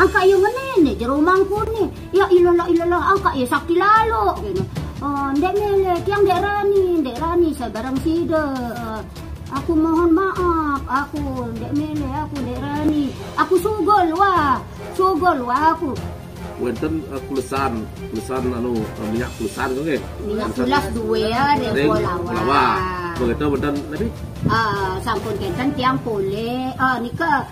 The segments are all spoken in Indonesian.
angka yung menene jero mangku ni. Ya ilah angka ya sakti lalu gitu. Ndek mele tiang ndek rani saya barang sida. Aku mohon maaf, aku ndek mele, aku ndek rani. Aku sugol wah aku. Wonten kulusan anu minyak kulusan kok nggih. Minyak kulas duwe ya dari lawa. Begitu wonten lebih sampun kenten tiang pole nika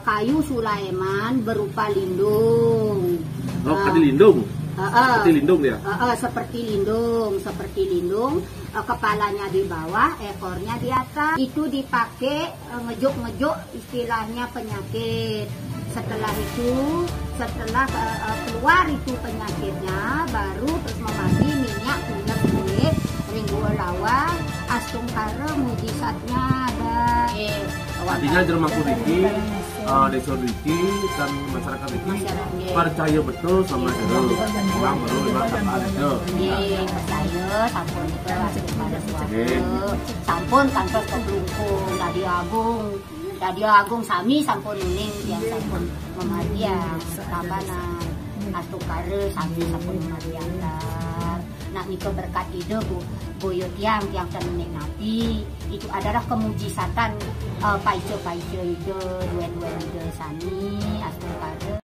kayu Sulaiman berupa lindung. Oh, kadi lindung. Seperti lindung ya? Seperti lindung, kepalanya di bawah, ekornya di atas. Itu dipakai ngejuk istilahnya penyakit. Setelah keluar itu penyakitnya, baru terus memandi minyak kulit ringgo lawa, astung kare mujizatnya ada. Artinya Jerman Kuriki, desa Riki dan masyarakat Riki percaya betul sama Jero. Uang baru 5 tahun ada. Percaya sampun itu asli pada suatu. Sampun kantor keblungkung Dadi Agung sami sampun ning yang sampun memadiang tambanan astung kare sami sampun memadiang. Nah itu berkat ide boyo tiang temenik nabi itu adalah kemujizatan paice ide dua ide sani astung kare.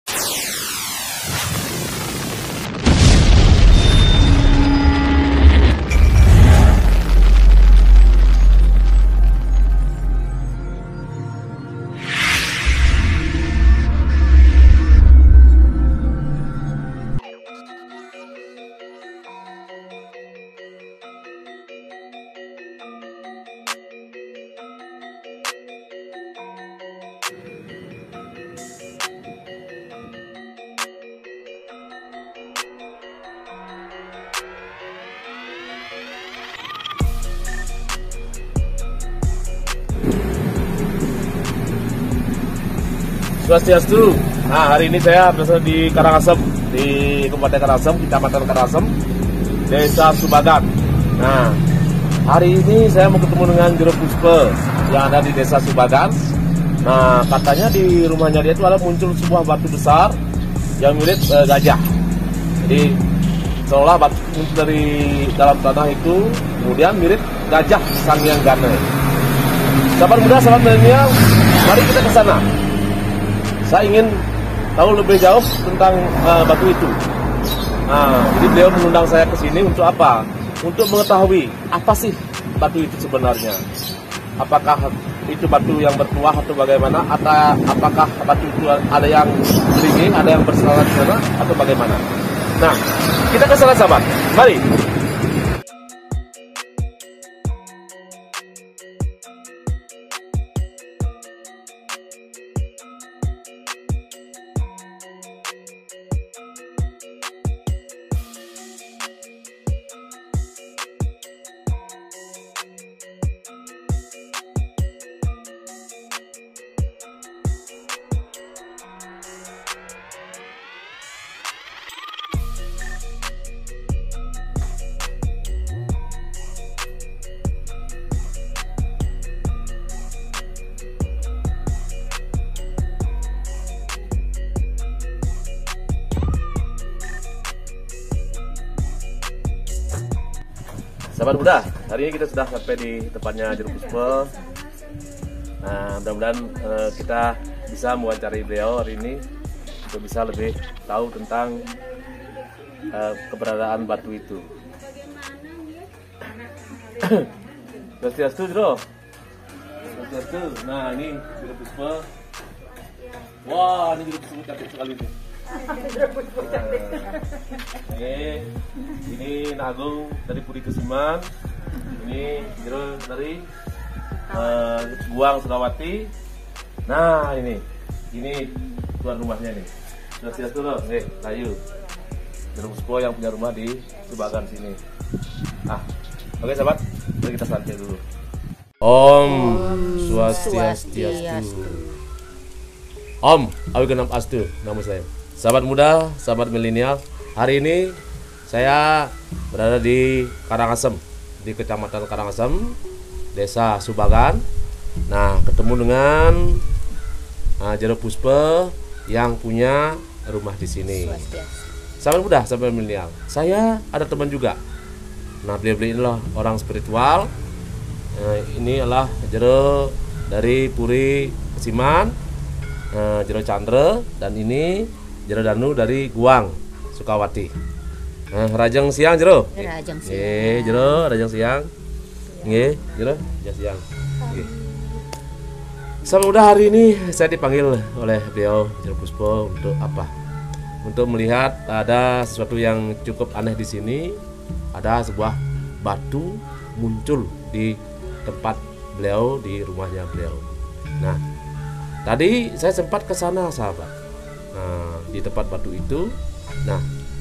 Swastiastu. Nah, hari ini saya berada di Karangasem, di Kabupaten Karangasem, Kecamatan Karangasem, Desa Subagan. Nah, hari ini saya mau ketemu dengan Jero Puspa yang ada di Desa Subagan. Nah, katanya di rumahnya dia itu ada muncul sebuah batu besar yang mirip gajah. Jadi seolah batu muncul dari dalam tanah itu, kemudian mirip gajah sang yang gane. Sahabat muda, sahabat milenial, mari kita ke sana. Saya ingin tahu lebih jauh tentang batu itu. Nah, jadi beliau mengundang saya ke sini untuk apa? Untuk mengetahui apa sih batu itu sebenarnya. Apakah itu batu yang bertuah atau bagaimana? Atau apakah batu itu ada yang beringin, ada yang berselamat di sana atau bagaimana? Nah, kita ke sana sahabat. Mari. Sahabat muda, hari ini kita sudah sampai di tempatnya Jero Puspa. Nah, mudah-mudahan kita bisa mewawancari beliau hari ini untuk bisa lebih tahu tentang keberadaan batu itu. Swastiastu, Jero. Swastiastu. Nah, ini Jero Puspa. Wah, ini Jero Puspa cantik sekali nih. Ini Nagung dari Puri Kesiman, ini Jero dari Buang Sukawati. Nah ini tuan rumahnya nih. Sudah siap tuh loh, Layu Jero Puspa yang punya rumah di Subagan sini. Oke sahabat, mari kita santai dulu. Om Swastiastu. Om Awiganam Astu nama saya. Sahabat muda, sahabat milenial, hari ini saya berada di Karangasem, di Kecamatan Karangasem, Desa Subagan. Nah, ketemu dengan Jero Puspa yang punya rumah di sini. Sampai muda, sampai milenial. Saya ada teman juga. Nah, beliau-beliau inilah orang spiritual. Ini adalah jero dari Puri Siman, jero Chandra, dan ini jero Danu dari Guang Sukawati. Rajang siang jero. Rajang siang. Jero rajang siang. Nggih, jero rajang siang. Nggih. Sampai muda hari ini saya dipanggil oleh beliau Jero Puspo untuk apa? Untuk melihat ada sesuatu yang cukup aneh di sini. Ada sebuah batu muncul di tempat beliau, di rumahnya beliau. Nah, tadi saya sempat ke sana, sahabat. Nah, di tempat batu itu, nah,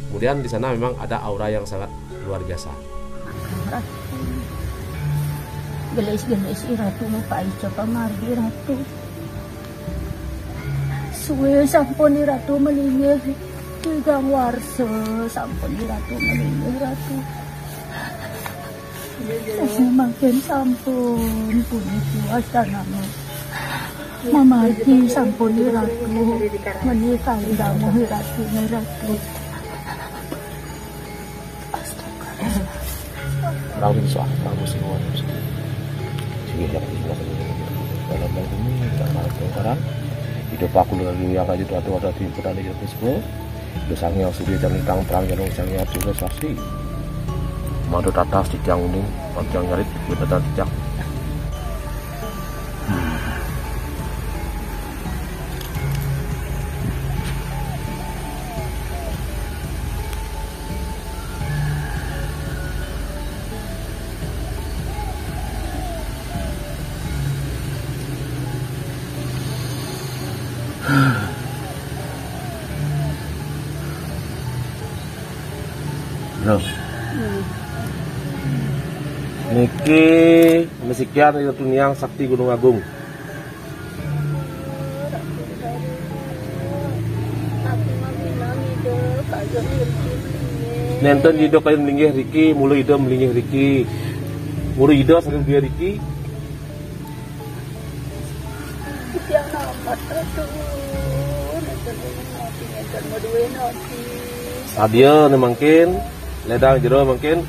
kemudian di sana memang ada aura yang sangat luar biasa. Gelis-gelis iratu lupa ica pamargi ratu. Suwe sampun iratu melingih tigang warsa, sampun iratu melingih ratu. Saya makin sampun puniki wastananu. Mamargi sampun iratu menikah iramu iratu ratu. Rawin soal kamu semua. Sige, dalam hal ini sekarang hidup aku lagi yang aja tuh ada di petani Jero Puspo. Dosanya sudah jangan tang perang jangan usangnya juga saksi. Madu tatas cicang uning, panjang nyarit beneran cicang. Bro. Niki mesikian itu Tuniang Sakti Gunung Agung. Nenten hidup kayu melingih Riki, mulu hidup melingih Riki, mulu hidup sambil dia Riki. Sadia mungkin ledang jero mungkin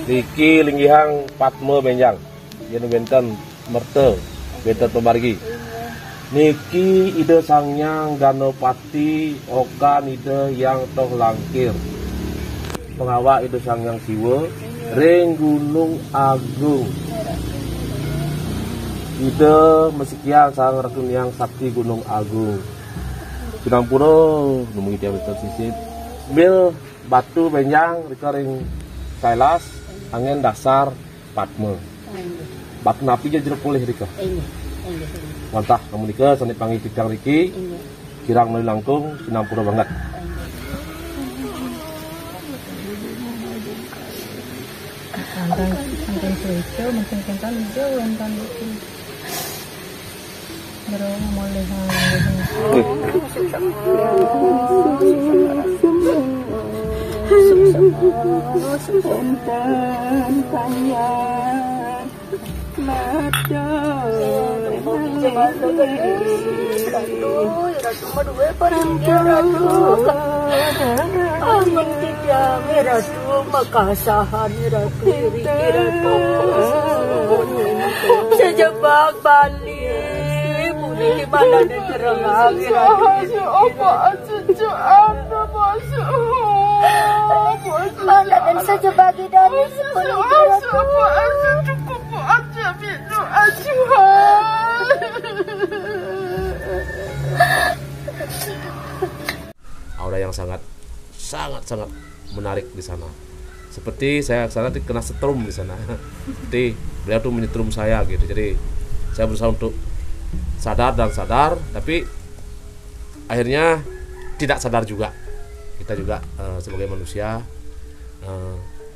Riki linggihang Patme benjang yen benten merte benten pemargi niki ide sangyang Ganopati okan ide yang toh langkir pengawa ide sangyang siwa ring Gunung Agung ide mesekian sang Ratu yang Sakti Gunung Agung Sinampura nemu dia betul sisit bil batu benjang ring Kailas angin dasar Patme batu napi aja jeruk pulih Rika mantah kamu nikah sani panggil cicang Riki kirang melalui langkung Sinampura banget Angkan suico mungkin kan jauh angkan itu berapa mulai Spontan kaya mata angin tidak meratu makasahan ratu ratu sejebak balik budi di mana terang akhir apa cucu anda masuk mana dan saja bagi dari sepuluh ratu cukup aja minum aja aura yang sangat menarik di sana. Seperti saya sana kena setrum di sana. Seperti beliau tuh menyetrum saya gitu. Jadi saya berusaha untuk sadar, tapi akhirnya tidak sadar juga. Kita juga sebagai manusia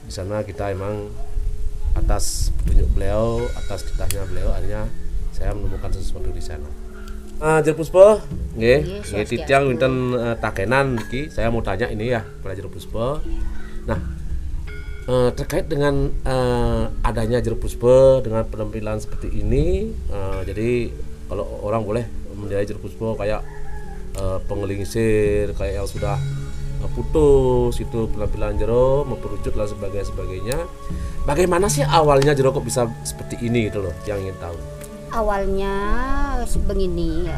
di sana kita emang atas petunjuk beliau, atas kitahnya beliau, akhirnya saya menemukan sesuatu di sana. Jero Puspo, nggih, titiang winten takenan iki. Saya mau tanya ini ya, kepada Jero Puspo. Nah, terkait dengan adanya Jero Puspo dengan penampilan seperti ini, jadi kalau orang boleh menilai Jero Puspo kayak penglingsir, kayak yang sudah putus itu penampilan jero memperucut dan sebagainya. Bagaimana sih awalnya jero kok bisa seperti ini gitu loh, yang ingin tahu. Awalnya begini,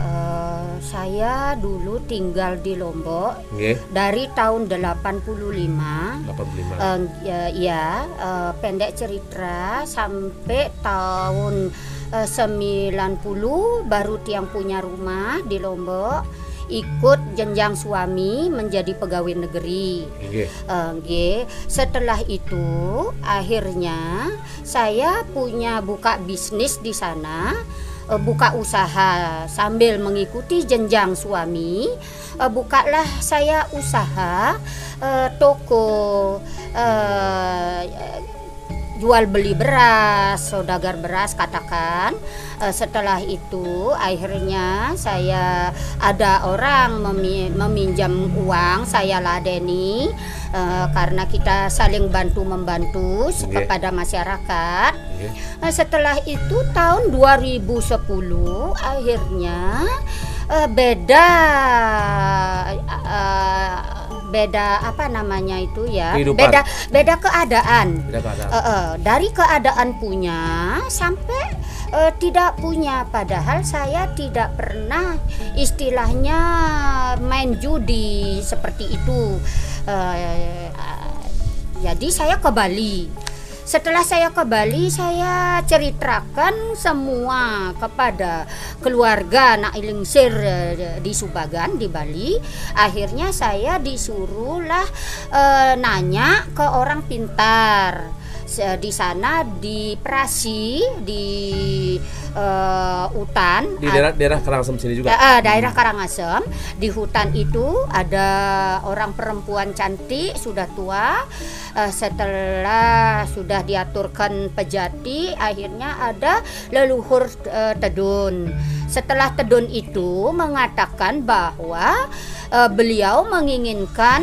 saya dulu tinggal di Lombok dari tahun 85. Pendek cerita sampai tahun 90 baru tiang punya rumah di Lombok. Ikut jenjang suami menjadi pegawai negeri. Setelah itu akhirnya saya buka bisnis di sana, buka usaha sambil mengikuti jenjang suami. Bukalah saya usaha toko jual beli beras, saudagar beras katakan. Setelah itu akhirnya saya ada orang meminjam uang, saya ladeni karena kita saling bantu membantu kepada masyarakat. Setelah itu tahun 2010 akhirnya beda apa namanya itu ya, beda keadaan. Dari keadaan punya sampai tidak punya, padahal saya tidak pernah istilahnya main judi seperti itu. Jadi saya ke Bali. Setelah saya ke Bali, saya ceritakan semua kepada keluarga nak ilingsir di Subagan di Bali. Akhirnya saya disuruhlah nanya ke orang pintar di sana di Prasi di hutan di daerah Karangasem sini juga. Daerah Karangasem, di hutan itu ada orang perempuan cantik sudah tua. Setelah sudah diaturkan pejati, akhirnya ada leluhur Tedun. Setelah Tedun itu mengatakan bahwa beliau menginginkan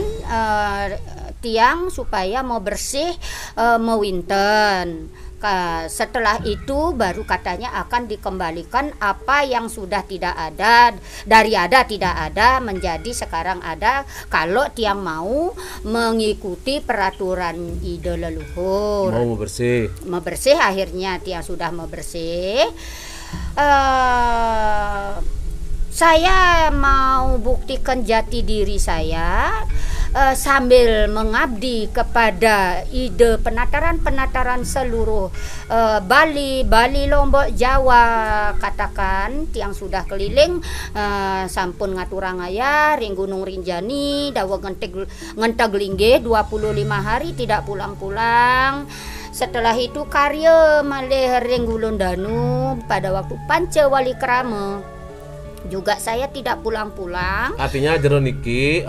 tiang supaya mau bersih mau winten. Setelah itu baru katanya akan dikembalikan apa yang sudah tidak ada, dari ada tidak ada menjadi sekarang ada, kalau tiang mau mengikuti peraturan ide leluhur. Mau bersih akhirnya tiang sudah mau bersih. Saya mau buktikan jati diri saya sambil mengabdi kepada ide penataran seluruh Bali, Lombok, Jawa katakan tiang sudah keliling sampun ngaturang aya ring Gunung Rinjani dawa ngenteg lingge 25 hari tidak pulang-pulang. Setelah itu karya malih ring Gulon Danu pada waktu Panca Wali Krama juga saya tidak pulang-pulang. Artinya jero niki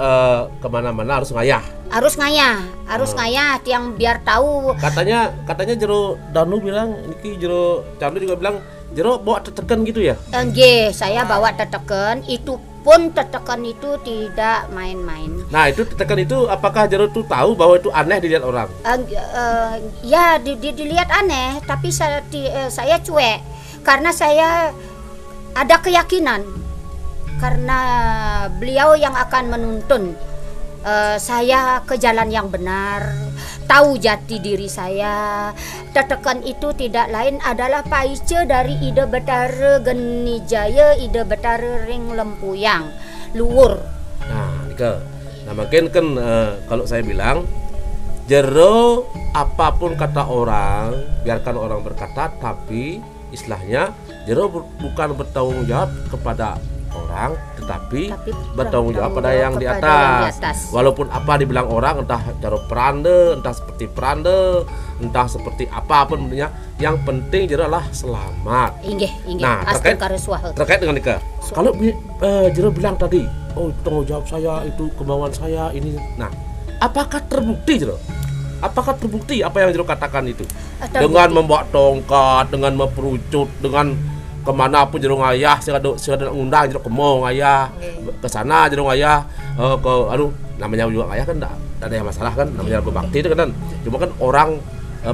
kemana-mana harus ngayah. Harus ngayah tiang biar tahu. Katanya jero Danu bilang niki jero Candu juga bilang jero bawa teteken gitu ya. Saya bawa teteken, itu pun teteken itu tidak main-main. Nah itu teteken itu apakah jero tuh tahu bahwa itu aneh dilihat orang? Ya dilihat aneh, tapi saya cuek karena saya ada keyakinan karena beliau yang akan menuntun saya ke jalan yang benar, tahu jati diri saya. Tetekan itu tidak lain adalah paice dari ide Betara Geni Jaya, ide Betara ring Lempuyang luhur. Nah makin kan kalau saya bilang jero apapun kata orang biarkan orang berkata, tapi istilahnya jero bukan bertanggung jawab kepada orang, tetapi bertanggung jawab pada yang di atas. Walaupun apa dibilang orang, entah jero perande, entah seperti perande, entah seperti apapun bentuknya, yang penting jero lah selamat. Nah terkait dengan nikah, kalau jero bilang tadi, oh itu tanggung jawab saya, itu kemauan saya ini. Nah apakah terbukti jero? Apakah terbukti apa yang jero katakan itu? Dengan membawa tongkat, dengan memperucut, dengan kemanapun jero ngayah, saya ngundang jero kemau ngayah, ke sana jero ngayah, namanya juga ngayah kan enggak ada yang masalah kan, namanya berbakti itu kan. Cuma kan orang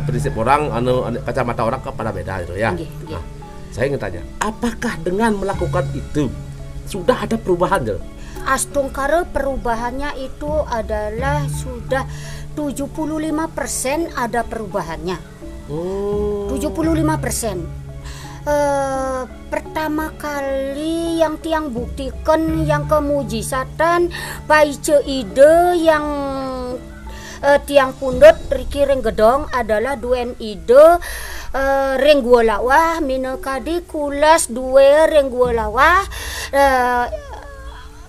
prinsip orang kacamata orang kepada beda gitu ya. Nah, saya ingin tanya, apakah dengan melakukan itu sudah ada perubahan jero? Astungkara perubahannya itu adalah sudah 75% ada perubahannya. 75%. Pertama kali yang tiang buktikan yang kemujizatan paice ide yang tiang pundut Riki Renggedong adalah duen ide reng gua lawah minekadi kulas dua reng gua lawah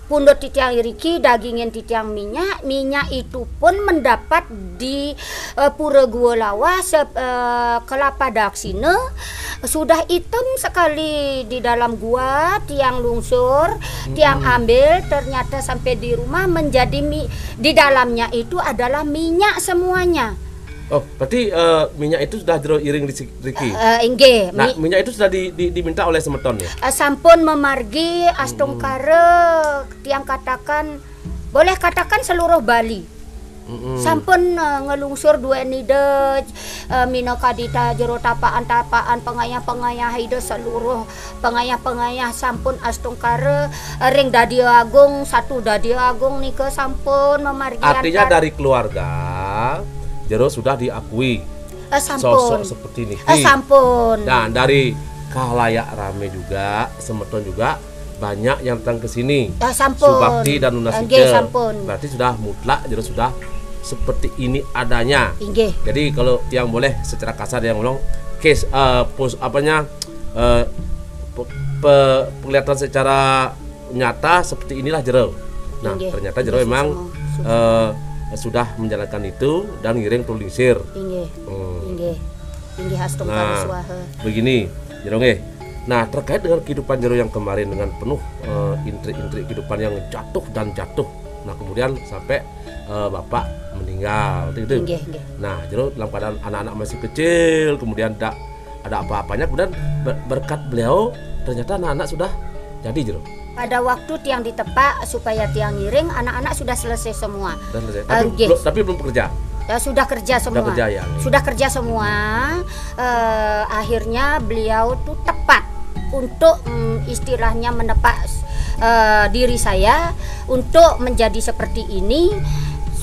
pundut titiang Riki dagingin titiang minyak itu pun mendapat di pura gua lawah kelapa daksina sudah hitam sekali di dalam gua, tiang lungsur, tiang ambil, ternyata sampai di rumah menjadi di dalamnya itu adalah minyak semuanya. Oh, berarti minyak itu sudah jero iring di Riki. Inggih. Nah, minyak itu sudah diminta oleh Semeton ya. Sampun memargi Astungkara, tiang katakan boleh katakan seluruh Bali. Sampun ngelungsur dua nide minokadita jero tapaan pengayah ide seluruh pengayah sampun Astungkara ring dadi agung satu dadi agung nih ke sampun memargi. Artinya dari keluarga jero sudah diakui sosok seperti ini. Sampun. Dan dari khalayak rame juga Semeton juga banyak yang datang ke sini. Sampun. Subakti dan Lunasike. Sampun. Berarti sudah mutlak jero sudah seperti ini adanya. Inggih. Jadi kalau tiang boleh secara kasar yang ngomong case penglihatan secara nyata seperti inilah jero. Nah, Inggih. ternyata jero memang sudah menjalankan itu dan ngiring tulisir. Inggih Astungkara Swaha. Begini jero nggih. Nah, terkait dengan kehidupan jero yang kemarin dengan penuh intrik-intrik kehidupan yang jatuh dan jatuh. Nah, kemudian sampai bapak meninggal gitu. Nah, jero dalam keadaan anak-anak masih kecil, kemudian tidak ada apa-apanya, kemudian berkat beliau ternyata anak-anak sudah jadi jero. Pada waktu tiang ditepak supaya tiang ngiring, anak-anak sudah selesai semua. Tapi belum bekerja. Sudah kerja semua. Sudah kerja semua. Akhirnya beliau tuh tepat untuk istilahnya menepak diri saya untuk menjadi seperti ini.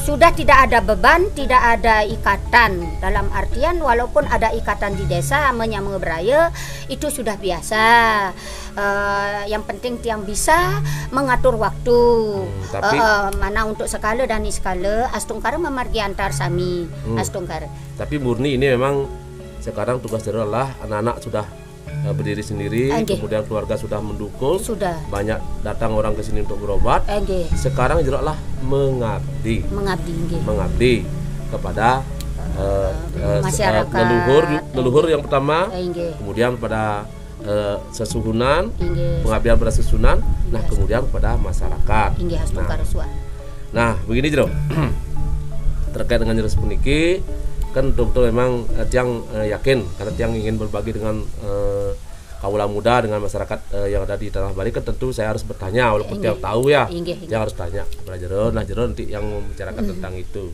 Sudah tidak ada beban, tidak ada ikatan. Dalam artian walaupun ada ikatan di desa menyambung beraya itu sudah biasa. Yang penting tiang bisa mengatur waktu. Tapi mana untuk skala dan skala Astungkara memargi antar sami Astungkara. Tapi murni ini memang sekarang tugas adalah anak-anak sudah berdiri sendiri, kemudian keluarga sudah mendukung, banyak datang orang ke sini untuk berobat. Sekarang jeraklah mengabdi kepada masyarakat, leluhur yang pertama, kemudian pada sesuhunan, pengabdian pada sesuhunan, nah kemudian pada masyarakat. Nah, begini jero terkait dengan jero puniki kan betul-betul memang tiang yakin karena tiang ingin berbagi dengan kaula muda dengan masyarakat yang ada di Tanah Bali kan tentu saya harus bertanya walaupun tiang tahu ya. Tiang harus tanya kepada jero, nah jero nanti yang membicarakan tentang itu.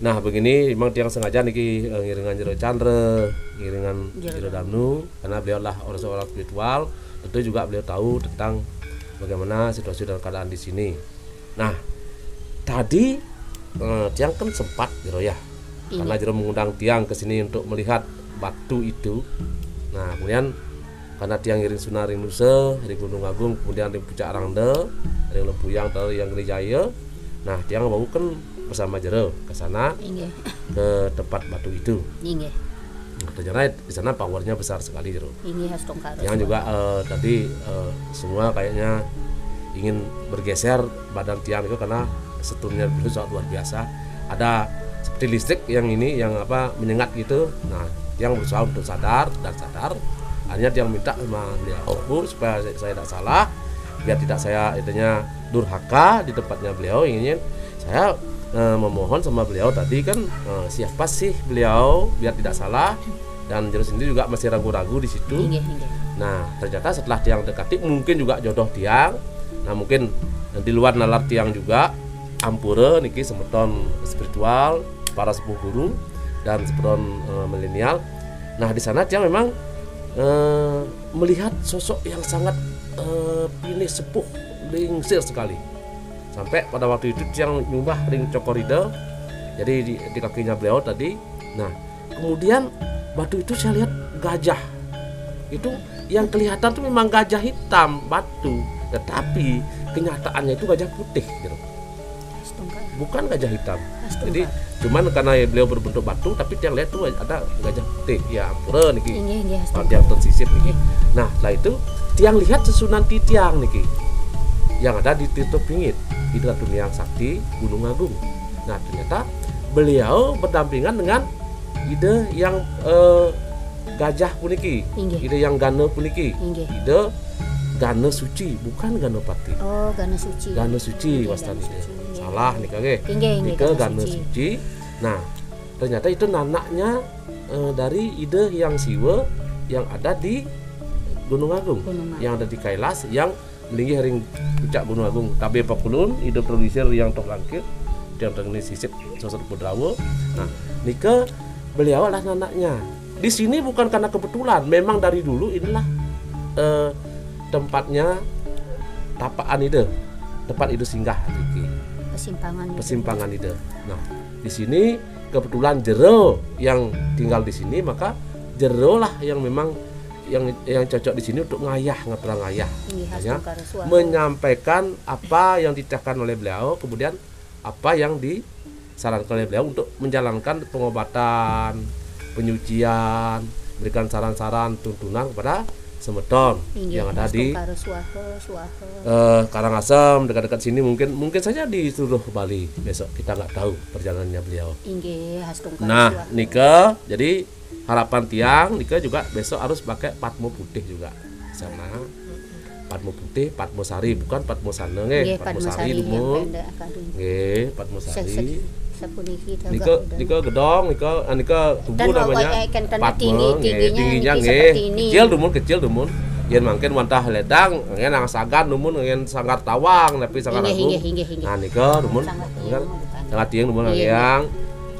Nah, begini memang tiang sengaja niki ngiringan jero Chandra, ngiringan jero Damnu karena beliau lah orang spiritual, tentu juga beliau tahu tentang bagaimana situasi dan keadaan di sini. Nah, tadi tiang kan sempat jero ya. Karena jero mengundang tiang ke sini untuk melihat batu itu. Nah, kemudian karena tiang ngiring Sunan ring Nuse, di Gunung Agung, kemudian di Puncak Arangde, ring Lempuyang, yang Gerijaya. Nah, tiang mau kan bersama jero ke sana, ke tempat batu itu. Ternyata di sana powernya besar sekali jero. Yang juga tadi semua kayaknya ingin bergeser badan tiang itu karena seturnya beliau sangat luar biasa. Ada seperti listrik yang ini yang menyengat gitu. Nah, tiang berusaha untuk sadar. Akhirnya tiang minta sama beliau, Bu, supaya saya tidak salah, biar tidak saya intinya durhaka di tempatnya beliau, ingin saya memohon sama beliau tadi kan siapa sih beliau biar tidak salah, dan jero sendiri juga masih ragu-ragu di situ. Nah, ternyata setelah tiang dekati mungkin juga jodoh tiang. Nah, mungkin di luar nalar tiang juga ampura niki Semeton spiritual, para sepuh guru dan semeton milenial. Nah, di sana tiang memang melihat sosok yang sangat pilih sepuh lingsir sekali. Sampai pada waktu itu tiang nyumbah ring cokorida, jadi di kakinya beliau tadi. Nah, kemudian batu itu saya lihat gajah. Itu yang kelihatan tuh memang gajah hitam batu, tetapi kenyataannya itu gajah putih gitu. Bukan gajah hitam. Jadi cuman karena beliau berbentuk batu, tapi tiang lihat tuh ada gajah putih. Ya ampun niki. Tiang tersisip niki. Nah, setelah itu tiang lihat susunan tiang niki yang ada di Tirto Pingit, itu Ratu Niang Sakti Gunung Agung. Nah, ternyata beliau berdampingan dengan ide yang gajah puniki, ide yang Gana puniki, ide Gana Suci, bukan Ganapati. Oh, Gana Suci. Gana Suci wastani. Salah nih kage. Nika Gana Suci. Nah, ternyata itu nanaknya dari ide yang Siwa yang ada di Gunung Agung, yang ada di Kailas, yang melinggi ring puncak Gunung Agung. KB Pakulun, ide produser yang tok langkit, yang tengene sisip sosok Pudrawo. Nah, nika beliau adalah nanaknya. Di sini bukan karena kebetulan, memang dari dulu inilah tempatnya tapaan ide, tempat ide singgah iki. Persimpangan ide. Nah, di sini kebetulan jero yang tinggal di sini, maka jero lah yang memang yang cocok di sini untuk ngeperang ngayah, menyampaikan apa yang dititahkan oleh beliau, kemudian apa yang disarankan oleh beliau untuk menjalankan pengobatan, penyucian, berikan saran-saran tuntunan kepada Semedon yang ada di Karangasem, dekat-dekat sini. Mungkin saja di seluruh Bali besok, kita nggak tahu perjalanannya beliau. Nah, nika jadi harapan tiang nika juga besok harus pakai patmo putih juga sana. Patmo putih, patmo sari, bukan patmo sana nggih. Patmo sari dumun. Nggih, patmo sari. Nika gedong, nika tubuh namanya patmo, tingginya nggih. Kecil dumun. Yen mangken wantah ledang, ngen sagan dumun, ngen sanggar tawang, tapi sanggar agung. Nah nika dumun, sangat tiang dumun yang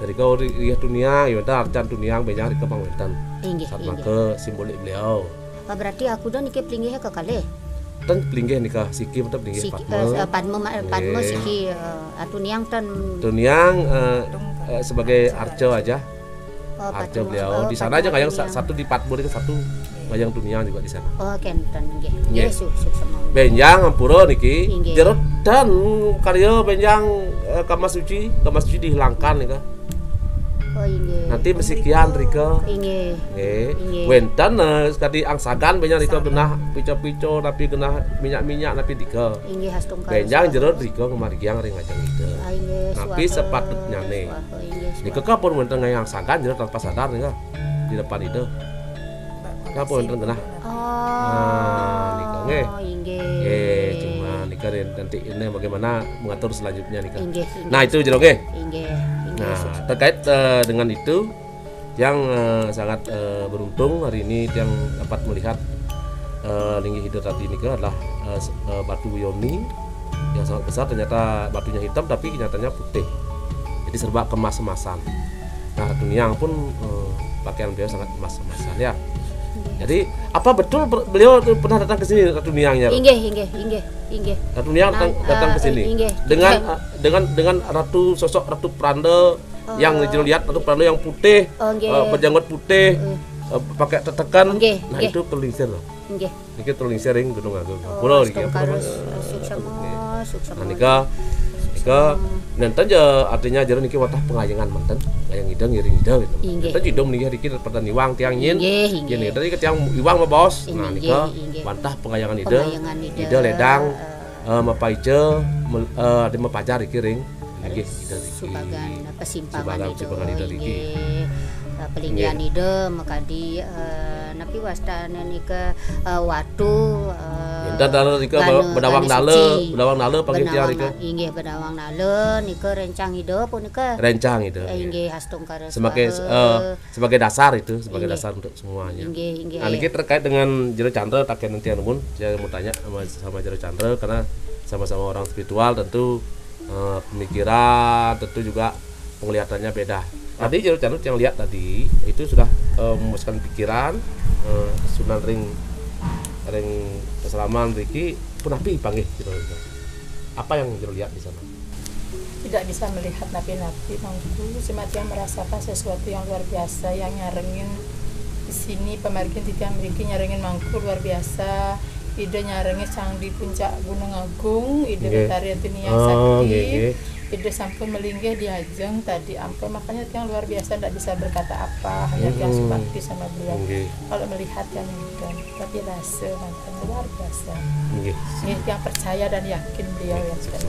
dari kau lihat dunia, ya udah arcan dunia banyak di kepang wetan. Sama ke simbolik beliau. Apa berarti aku dah nikah pelinggih ke kali? Tan pelinggih nikah siki mata pelinggih Padmo siki atuniang tan. Tuniang sebagai arco aja. Arco beliau di sana aja kayak satu di Padmo itu satu bayang dunia juga di sana. Oh kenten nggih. Nggih sama. Benjang ampura niki. Jerot dan karya benjang Kamar Suci dihilangkan nika. Oh inggih. Nanti mesikian rika. Inggih. Nggih. Wenten sekali angsagan banyak rika genah pico-pico tapi genah minyak-minyak tapi dika. Inggih hastung ka. Benjang jero rika kemarigiang ring ajang ide. Tapi sepatutnya nih. Rika kapun wenten ngayang angsagan jero tanpa sadar nika di depan ide. Kapun wenten genah. Nah, nika nggih. Inggih. Cuma nika nanti ini bagaimana mengatur selanjutnya nika. Nah, itu jero nggih. Inggih. Nah, terkait dengan itu yang sangat beruntung hari ini yang dapat melihat Linggih Hidratati ini adalah batu yoni yang sangat besar. Ternyata batunya hitam tapi kenyataannya putih, jadi serba kemas-emasan. Nah, Ratu Niang pun pakaian beliau sangat kemas-emasan ya. Jadi apa betul beliau pernah datang ke sini Ratu Niangnya? Inggih. Ratu Niang datang ke sini dengan ratu sosok Ratu Pranda yang dilihat Ratu Pranda yang putih, berjanggut putih, pakai tetekan. Nah, itu terlingsir loh. Niki terlingsir ring Gunung Agung. Pulau niki. Nah, nika nanti aja artinya jero niki watah pengayangan manten ngayang ida ngiring ida gitu. Kita jidom niki dikit pada niwang tiang yin. Yen tadi tiang iwang mah bos. Nah nika wantah pengayangan ida ledang mapaice di mapajar iki ring. Nggih ida iki. Subagan persimpangan ida iki. Pelinggian ide makadi napi wastana nika watu dan dalam nika bedawang nale panggil tiang nika. Inggih bedawang nale nika rencang ide pun nika. Rencang ide. Inggih hastung karo sebagai dasar itu, sebagai dasar untuk semuanya. Inggih. Nah, ini terkait dengan Jero Chandra tak nanti anumun saya mau tanya sama Jero Chandra karena sama-sama orang spiritual tentu pemikiran tentu juga penglihatannya beda. Tadi Jero Chandra yang lihat tadi itu sudah memuaskan pikiran Sunan Ring ring keselaman Riki punapi panggih jero. Apa yang jero lihat di sana? Tidak bisa melihat napi-napi mangku, cuma dia merasakan sesuatu yang luar biasa yang nyarengin di sini pemargin tiga Riki nyarengin mangku luar biasa. Ide nyarengin sang di puncak Gunung Agung, ide betari yang sakit, ide sampun melinggih di Ajeng tadi ampun, makanya yang luar biasa tidak bisa berkata apa, hanya yang simpati sama beliau. Kalau melihat yang bukan, tapi rasa mantan luar biasa. Yang percaya dan yakin beliau yang sudah.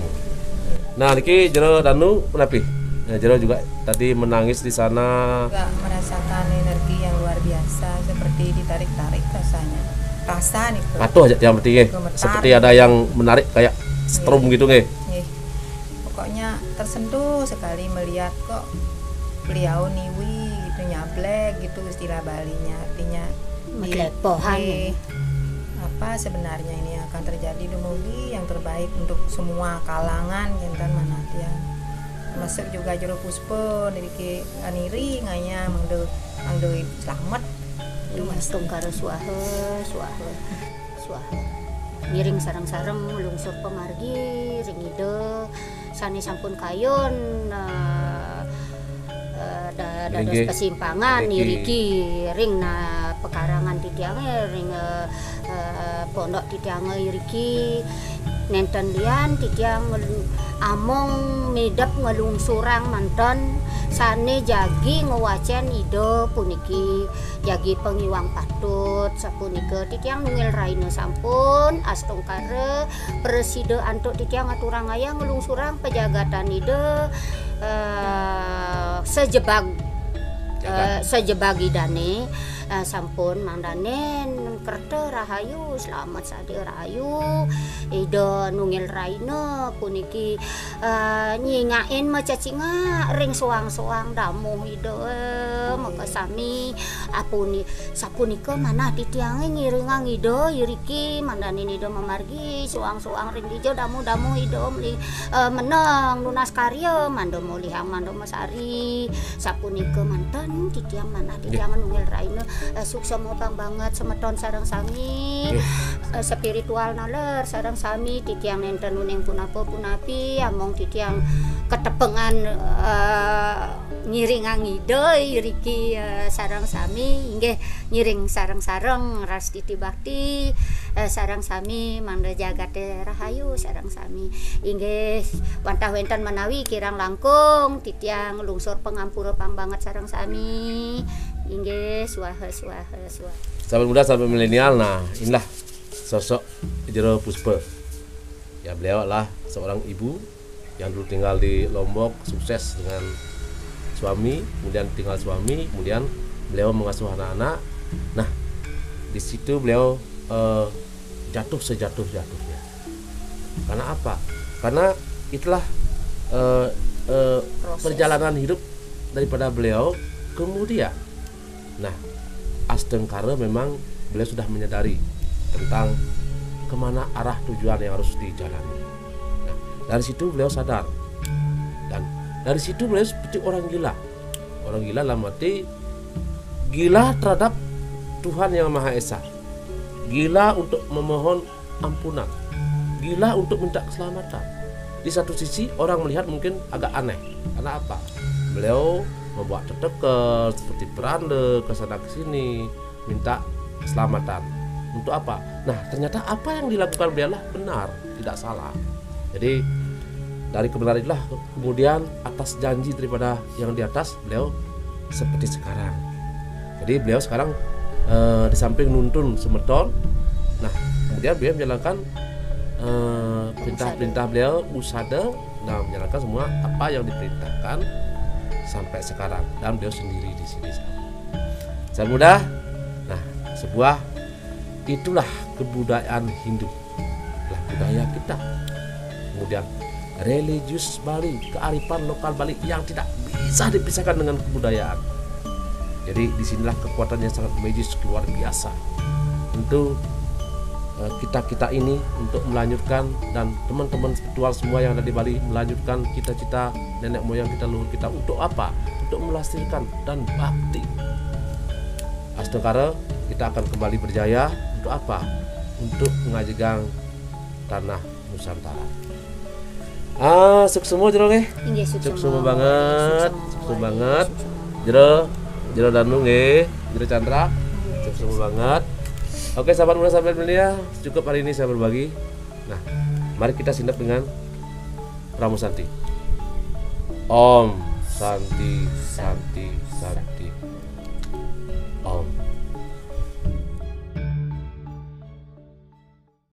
Nah, niki jero Danu punapi. Nah, jero juga tadi menangis di sana. Juga merasakan energi yang luar biasa, seperti ditarik-tarik rasanya. Rasa nih patuh aja yang penting seperti ada yang menarik kayak strum gitu nggih. Pokoknya tersentuh sekali melihat kok beliau niwi gitu, nyablek gitu istilah Balinya, artinya melepohan. Apa sebenarnya ini akan terjadi dumugi yang terbaik untuk semua kalangan kinten manatian, termasuk juga jero puspa niki aniri nganya mangdo selamat Mastung karo suahe miring sareng-sareng lungsur pemargi ring ide sane sampun kayun dados kesimpangan niriki ring pekarangan tidiange ring pondok tidiange iriki nenten lian tidiang among medap ngelungsurang manten sane jagi ngewacen ide puniki jagi pengiwang patut sapunika titiang nungil raina sampun astungkare preside antuk titiang aturang ayang ngelungsurang pejagatan ide sejebag idane sampun mandanen kerta rahayu selamat sade rahayu ida nungil raina puniki nyingain macacinga ring soang-soang damu ida maka sami apuni sapunika manah titiange ngiringang ida yuriki mandanen ida memargi soang-soang ring dijo damu-damu ida meneng lunas karya mando mulihang mando masari sapunika manten titiang manah titiang nungil raina sukses mopang banget semeton sareng sami spiritual naler sareng sami titiang nenten uning punapi among titiang ketepengan ngiringang ide riki sareng sami inggih ngiring sareng-sareng ras titi bakti sareng sami mangda jagat rahayu sareng sami inggih wantah wenten menawi kirang langkung titiang lungsur pengampura pang banget sareng sami inggih suaha. Sahabat muda, sahabat milenial, nah inilah sosok Jero Puspa. Ya beliau adalah seorang ibu yang dulu tinggal di Lombok, sukses dengan suami, kemudian tinggal suami, kemudian beliau mengasuh anak-anak. Nah, di situ beliau jatuh sejatuh-jatuhnya. Karena apa? Karena itulah perjalanan hidup daripada beliau. Kemudian, nah, astengkara memang beliau sudah menyadari tentang kemana arah tujuan yang harus dijalani. Nah, dari situ beliau sadar, dan dari situ beliau seperti orang gila. Orang gila dalam arti gila terhadap Tuhan yang Maha Esa, gila untuk memohon ampunan, gila untuk minta keselamatan. Di satu sisi orang melihat mungkin agak aneh, karena apa? Beliau membuat tetekel seperti beranda ke sana ke sini minta keselamatan. Untuk apa? Nah, ternyata apa yang dilakukan beliau benar, tidak salah. Jadi dari kebenaran itulah kemudian atas janji daripada yang di atas beliau seperti sekarang. Jadi beliau sekarang di samping nuntun semeton, nah kemudian beliau menjalankan perintah-perintah beliau usada, nah menjalankan semua apa yang diperintahkan sampai sekarang, dan beliau sendiri di sini. Saya mudah. Nah, sebuah itulah kebudayaan Hindu, itulah budaya kita. Kemudian religius Bali, kearifan lokal Bali yang tidak bisa dipisahkan dengan kebudayaan. Jadi disinilah kekuatan yang sangat magis luar biasa. Tentu kita ini untuk melanjutkan, dan teman-teman spiritual semua yang ada di Bali melanjutkan cita-cita nenek moyang kita, leluhur kita. Untuk apa? Untuk melestarikan dan bakti. Astengkara kita akan kembali berjaya. Untuk apa? untuk mengajegang tanah Nusantara. Suk semua jero nggih. Inggih Suk semua banget. Suk banget. Jero Danu nggih, Jero Chandra. Suk semua banget. Oke, sahabat muda sahabat mulia, cukup hari ini saya berbagi. Nah, mari kita simak dengan Pramu Santi. Om Santi Santi